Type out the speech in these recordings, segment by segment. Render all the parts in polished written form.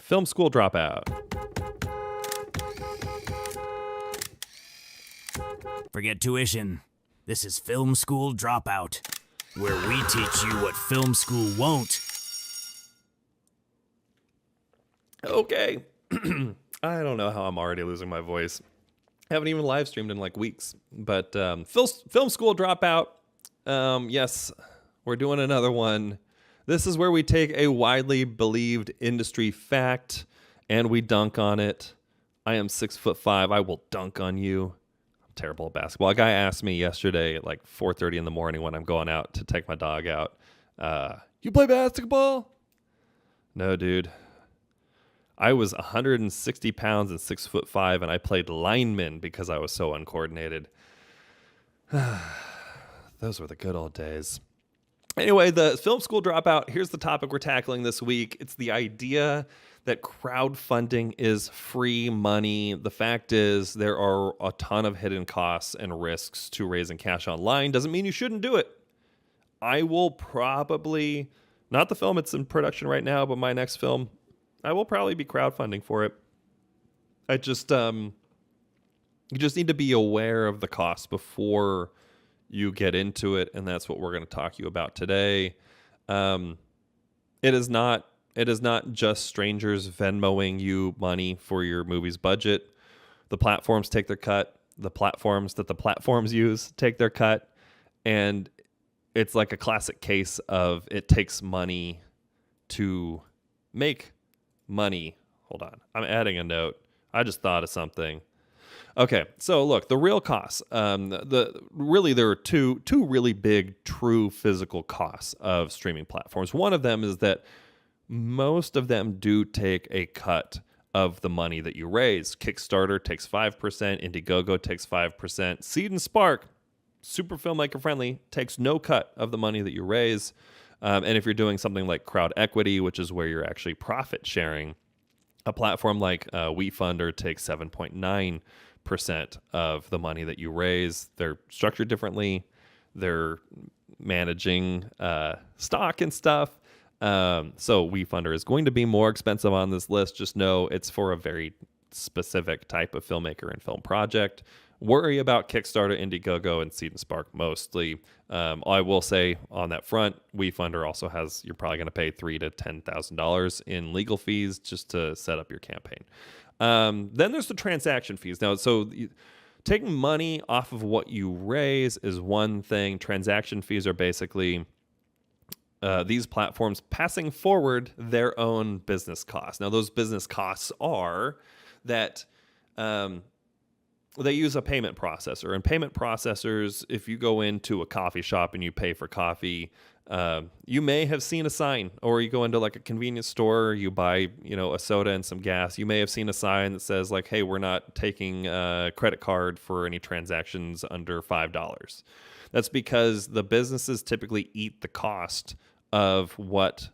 Film School Dropout. Forget tuition. This is Film School Dropout, where we teach you what film school won't. Okay. I don't know how I'm already losing my voice. I haven't even live streamed in like weeks. But Film School Dropout. Yes, we're doing another one. This is where we take a widely believed industry fact and we dunk on it. I am 6'5". I will dunk on you. I'm terrible at basketball. A guy asked me yesterday at like 4:30 in the morning when I'm going out to take my dog out, you play basketball? No, dude. I was 160 pounds and 6'5", and I played lineman because I was so uncoordinated. Those were the good old days. Anyway, the Film School Dropout, here's the topic we're tackling this week. It's the idea that crowdfunding is free money. The fact is there are a ton of hidden costs and risks to raising cash online. Doesn't mean you shouldn't do it. I will probably, not the film it's in production right now, but my next film, I will probably be crowdfunding for it. I just, you just need to be aware of the costs before you get into it, and that's what we're going to talk to you about today. It is not just strangers Venmoing you money for your movie's budget. The platforms take their cut. The platforms that the platforms use take their cut, and it's like a classic case of it takes money to make money. Hold on, I'm adding a note. I just thought of something. Okay, so look, the real costs. There are two really big, true physical costs of streaming platforms. One of them is that most of them do take a cut of the money that you raise. Kickstarter takes 5%, Indiegogo takes 5%, Seed&Spark, super filmmaker friendly, takes no cut of the money that you raise. And if you're doing something like crowd equity, which is where you're actually profit sharing, a platform like Wefunder takes 7.9% of the money that you raise. They're structured differently. They're managing stock and stuff. So Wefunder is going to be more expensive on this list. Just know it's for a very specific type of filmmaker and film project. Worry about Kickstarter, Indiegogo, and Seed&Spark mostly. I will say on that front, Wefunder also has, you're probably going to pay $3,000 to $10,000 in legal fees just to set up your campaign. Then there's the transaction fees. Now, so taking money off of what you raise is one thing. Transaction fees are basically these platforms passing forward their own business costs. Now, those business costs are that they use a payment processor. And payment processors, if you go into a coffee shop and you pay for coffee, you may have seen a sign, or you go into like a convenience store, you buy, a soda and some gas. You may have seen a sign that says like, hey, we're not taking a credit card for any transactions under $5. That's because the businesses typically eat the cost of what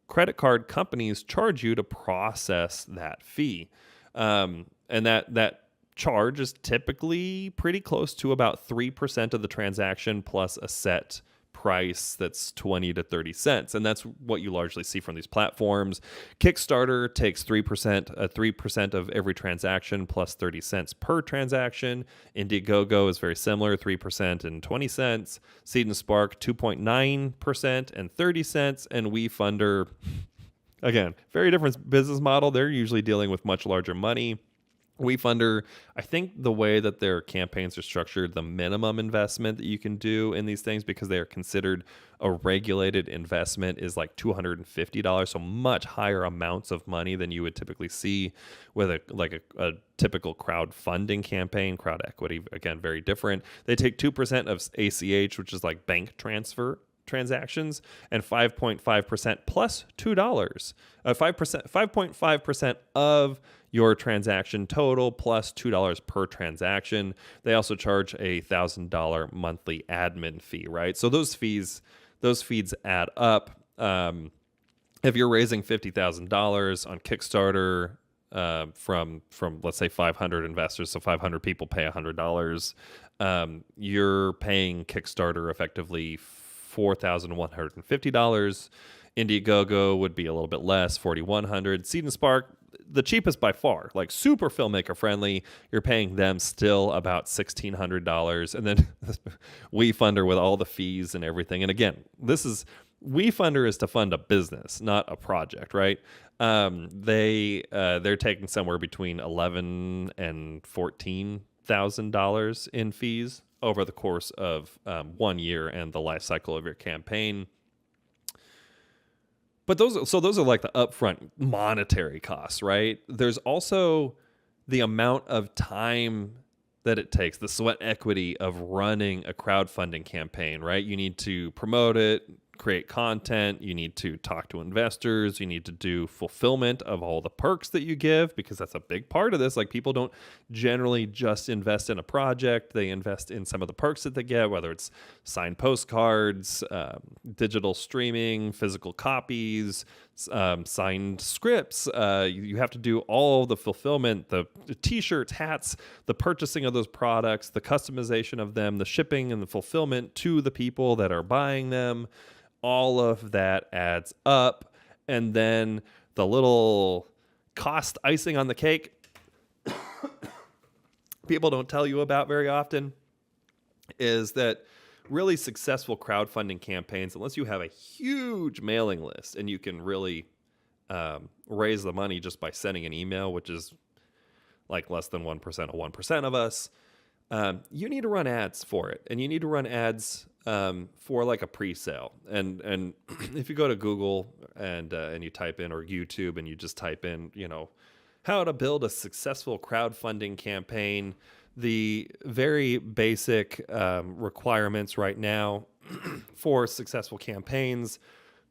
credit card companies charge you to process that fee. And that charge is typically pretty close to about 3% of the transaction plus a set price that's 20 to 30 cents. And that's what you largely see from these platforms. Kickstarter takes 3% of every transaction plus 30 cents per transaction. Indiegogo is very similar, 3% and 20 cents. Seed&Spark, 2.9% and 30 cents. And Wefunder, again, very different business model. They're usually dealing with much larger money. Wefunder, I think the way that their campaigns are structured, the minimum investment that you can do in these things, because they are considered a regulated investment, is like $250, so much higher amounts of money than you would typically see with a typical crowdfunding campaign. Crowd equity, again, very different. They take 2% of ACH, which is like bank transfer transactions, and 5.5% plus $2. 5.5% of your transaction total plus $2 per transaction. They also charge a $1,000 monthly admin fee, right? So those fees add up. If you're raising $50,000 on Kickstarter from let's say 500 investors, so 500 people pay $100, you're paying Kickstarter effectively $4,150. Indiegogo would be a little bit less, 4,100. Seed&Spark, the cheapest by far, like super filmmaker friendly. You're paying them still about $1,600, and then Wefunder with all the fees and everything. And again, Wefunder is to fund a business, not a project, right? They're taking somewhere between $11,000 and $14,000 in fees over the course of 1 year and the life cycle of your campaign. But those are like the upfront monetary costs, right? There's also the amount of time that it takes, the sweat equity of running a crowdfunding campaign, right? You need to promote it, create content, you need to talk to investors, you need to do fulfillment of all the perks that you give, because that's a big part of this. Like, people don't generally just invest in a project, they invest in some of the perks that they get, whether it's signed postcards, digital streaming, physical copies, signed scripts. You have to do all the fulfillment, the t-shirts, hats, the purchasing of those products, the customization of them, the shipping and the fulfillment to the people that are buying them. All of that adds up. And then the little cost icing on the cake people don't tell you about very often is that really successful crowdfunding campaigns, unless you have a huge mailing list and you can really raise the money just by sending an email, which is like less than 1% of 1% of us, you need to run ads for it. And you need to run ads for like a pre-sale. And if you go to Google and you type in, or YouTube, and you just type in, how to build a successful crowdfunding campaign, the very basic requirements right now for successful campaigns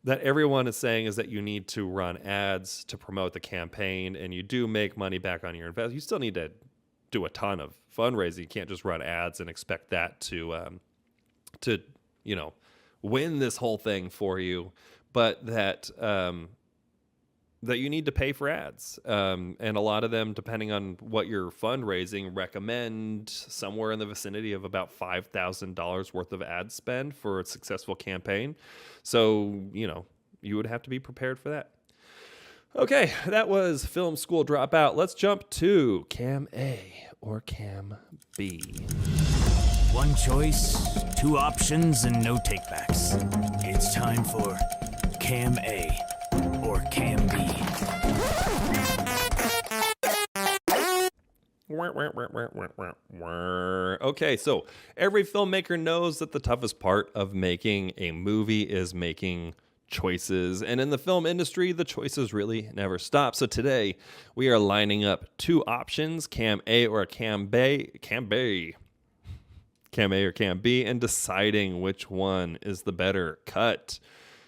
that everyone is saying is that you need to run ads to promote the campaign, and you do make money back on your investment. You still need to do a ton of fundraising. You can't just run ads and expect that to win this whole thing for you, but that you need to pay for ads. And a lot of them, depending on what you're fundraising, recommend somewhere in the vicinity of about $5,000 worth of ad spend for a successful campaign. So, you would have to be prepared for that. Okay, that was Film School Dropout. Let's jump to Cam A or Cam B. One choice, two options, and no takebacks. It's time for Cam A or Cam B. Okay, so every filmmaker knows that the toughest part of making a movie is making choices. And in the film industry, the choices really never stop. So today, we are lining up two options, Cam A or Cam B, Cam A or Cam B, and deciding which one is the better cut.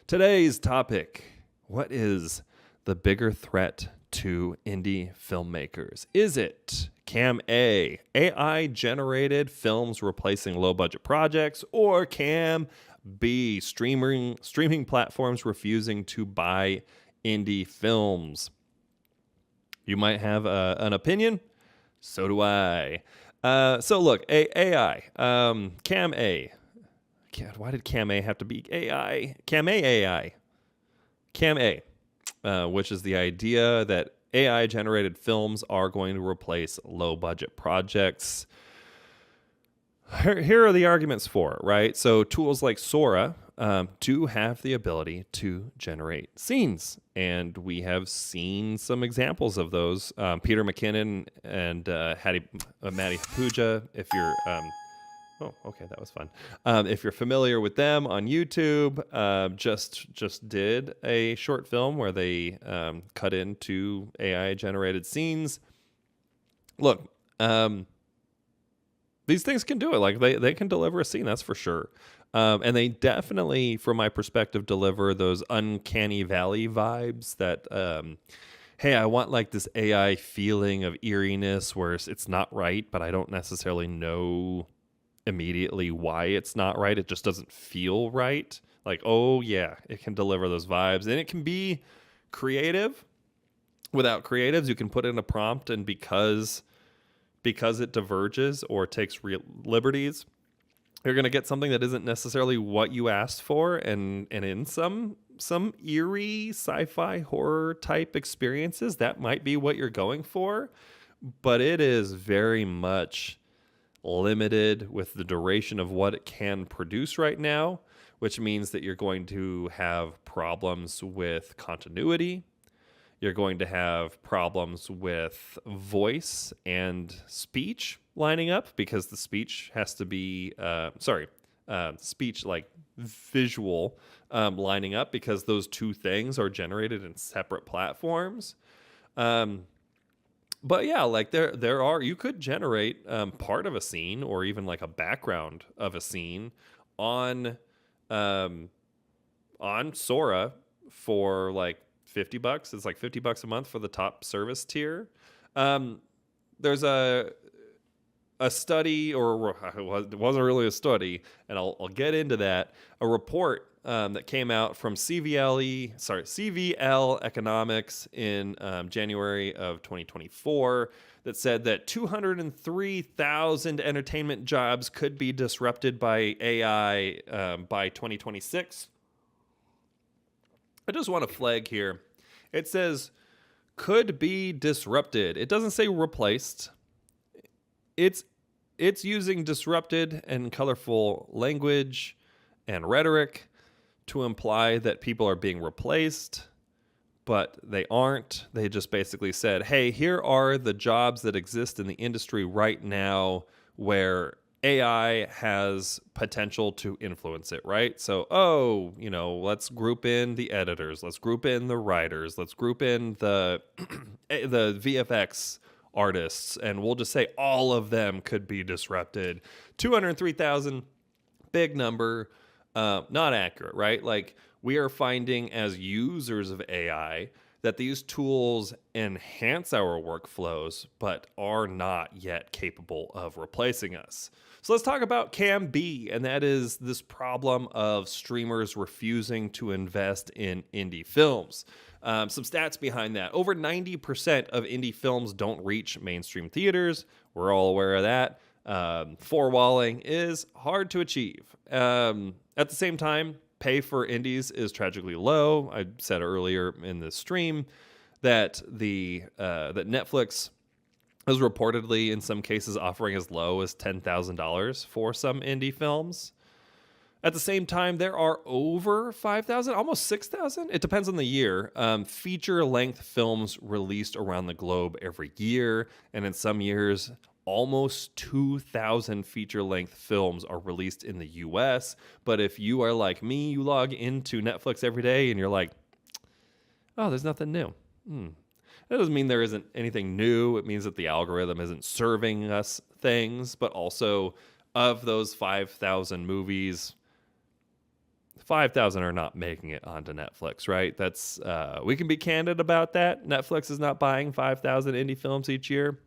Today's topic: what is the bigger threat to indie filmmakers? Is it Cam A, AI-generated films replacing low-budget projects, or Cam B, streaming platforms refusing to buy indie films? You might have an opinion. So do I. So look, AI, Cam A. God, why did Cam A have to be AI? Cam A, AI. Cam A, which is the idea that AI-generated films are going to replace low-budget projects. Here are the arguments for it, right? So tools like Sora do have the ability to generate scenes, and we have seen some examples of those. Peter McKinnon and Maddie Hapuja, if you're... oh, okay, that was fun. If you're familiar with them on YouTube, just did a short film where they cut into AI-generated scenes. Look, these things can do it. Like they can deliver a scene, that's for sure. And they definitely, from my perspective, deliver those uncanny valley vibes that, hey, I want like this AI feeling of eeriness where it's not right, but I don't necessarily know immediately why it's not right. It just doesn't feel right. Like, oh yeah, it can deliver those vibes, and it can be creative. Without creatives, you can put in a prompt, and because it diverges or takes real liberties, you're going to get something that isn't necessarily what you asked for, and in some some eerie sci-fi horror type experiences, that might be what you're going for, but it is very much limited with the duration of what it can produce right now, which means that you're going to have problems with continuity. You're going to have problems with voice and speech lining up, because the speech has to be, speech like visual lining up, because those two things are generated in separate platforms. But yeah, like there are, you could generate part of a scene or even like a background of a scene on Sora for like $50. It's like $50 a month for the top service tier. There's a study, or it wasn't really a study, and I'll get into that. A report that came out from CVL Economics in January of 2024 that said that 203,000 entertainment jobs could be disrupted by AI by 2026. I just want to flag here. It says could be disrupted. It doesn't say replaced. It's using disrupted and colorful language and rhetoric to imply that people are being replaced, but they aren't. They just basically said, hey, here are the jobs that exist in the industry right now where AI has potential to influence it, right? So, let's group in the editors, let's group in the writers, let's group in the the VFX artists, and we'll just say all of them could be disrupted. 203,000, big number, not accurate, right? Like, we are finding as users of AI that these tools enhance our workflows, but are not yet capable of replacing us. So let's talk about Cam B, and that is this problem of streamers refusing to invest in indie films. Some stats behind that. Over 90% of indie films don't reach mainstream theaters. We're all aware of that. Four-walling is hard to achieve. At the same time, pay for indies is tragically low. I said earlier in the stream that that Netflix is reportedly in some cases offering as low as $10,000 for some indie films. At the same time, there are over 5,000, almost 6,000. It depends on the year. Feature-length films released around the globe every year, and in some years, almost 2,000 feature-length films are released in the U.S. But if you are like me, you log into Netflix every day and you're like, oh, there's nothing new. That doesn't mean there isn't anything new. It means that the algorithm isn't serving us things. But also, of those 5,000 movies, 5,000 are not making it onto Netflix, right? That's we can be candid about that. Netflix is not buying 5,000 indie films each year.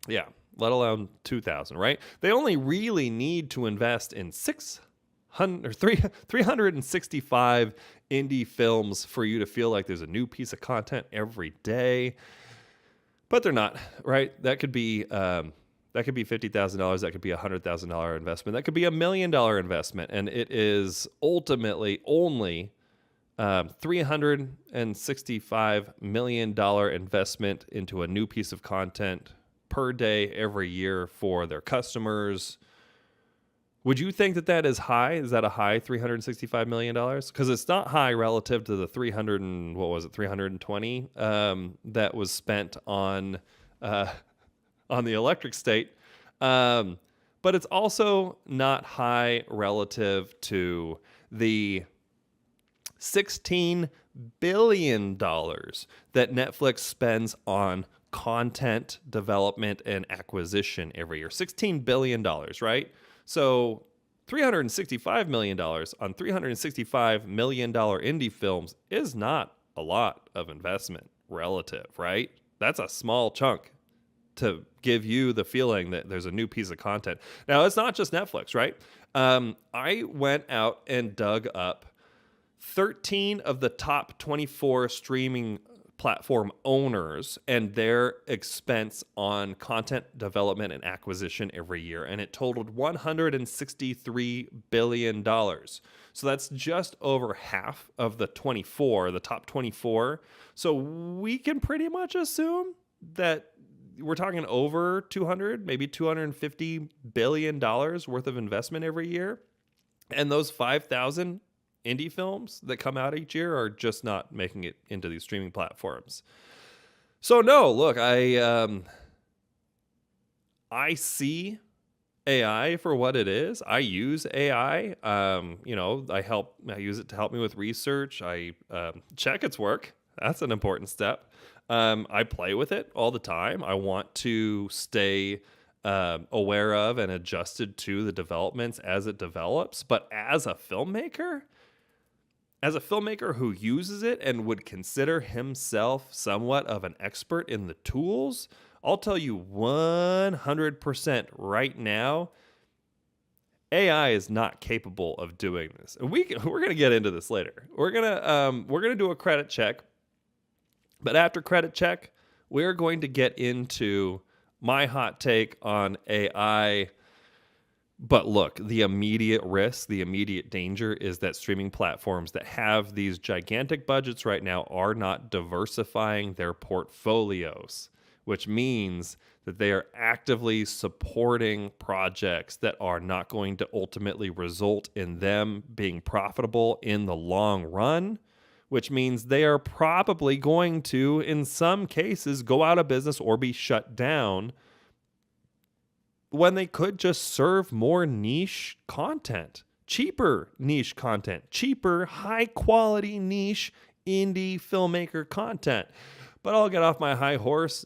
Yeah, let alone 2,000, right? They only really need to invest in 365 indie films for you to feel like there's a new piece of content every day. But they're not, right? That could be $50,000. That could be a $100,000 investment. That could be $1 million investment. And it is ultimately only $365 million investment into a new piece of content per day every year for their customers. Would you think that that is high? Is that a high $365 million? Because it's not high relative to the 320 that was spent on the electric state. But it's also not high relative to the $16 billion that Netflix spends on content development and acquisition every year. $16 billion, right? So $365 million on $365 million indie films is not a lot of investment relative, right? That's a small chunk to give you the feeling that there's a new piece of content. Now, it's not just Netflix, right? I went out and dug up 13 of the top 24 streaming platform owners and their expense on content development and acquisition every year, and it totaled $163 billion. So that's just over half of the top 24. So we can pretty much assume that we're talking over 200, maybe $250 billion worth of investment every year. And those 5,000 indie films that come out each year are just not making it into these streaming platforms. So no, look, I see AI for what it is. I use AI. I use it to help me with research. I check its work. That's an important step. I play with it all the time. I want to stay aware of and adjusted to the developments as it develops. But as a filmmaker who uses it and would consider himself somewhat of an expert in the tools, I'll tell you 100% right now, AI is not capable of doing this. And we're going to get into this later. We're going to do a credit check. But after credit check, we're going to get into my hot take on AI. But look, the immediate risk, the immediate danger is that streaming platforms that have these gigantic budgets right now are not diversifying their portfolios, which means that they are actively supporting projects that are not going to ultimately result in them being profitable in the long run, which means they are probably going to, in some cases, go out of business or be shut down when they could just serve more niche content, cheaper niche content, cheaper, high-quality niche indie filmmaker content. But I'll get off my high horse.